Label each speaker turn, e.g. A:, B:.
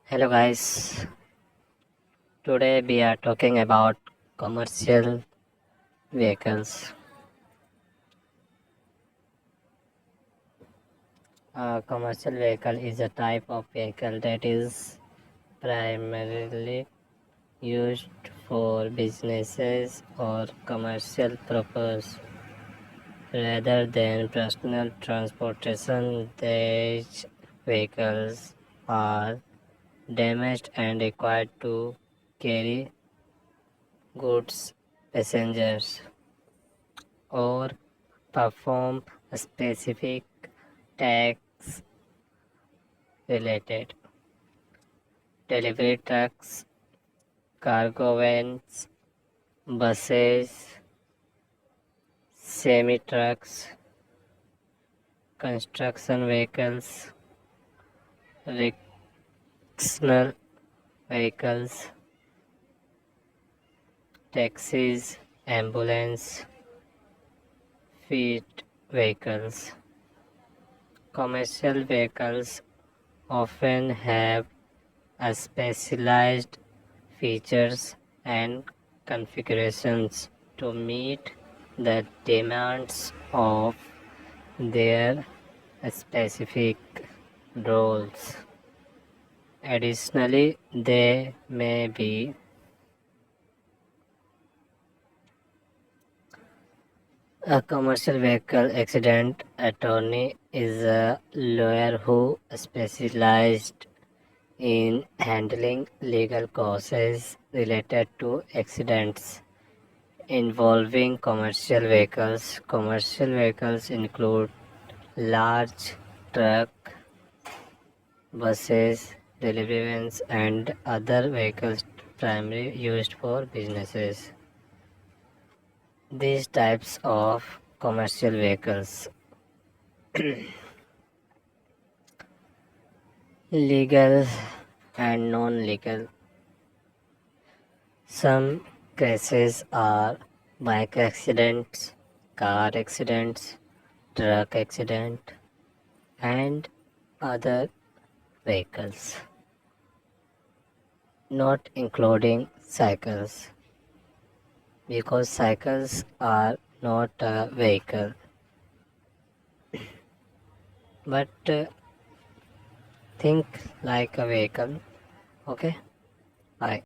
A: Hello guys, today we are talking about commercial vehicles. A commercial vehicle is a type of vehicle that is primarily used for businesses or commercial purpose rather than personal transportation. These vehicles are damaged and required to carry goods, passengers, or perform a specific tax related delivery trucks, cargo vans, buses, semi trucks, construction vehicles, recreational vehicles, taxis, ambulance, fleet vehicles. Commercial vehicles often have a specialized features and configurations to meet the demands of their specific roles. Additionally, they may be a commercial vehicle accident attorney is a lawyer who specialized in handling legal causes related to accidents involving commercial vehicles. Commercial vehicles include large truck, buses, delivery vans, and other vehicles primarily used for businesses. These types of commercial vehicles, legal and non-legal. Some cases are bike accidents, car accidents, truck accident, and other vehicles, not including cycles, because cycles are not a vehicle, but think like a vehicle. Okay, bye.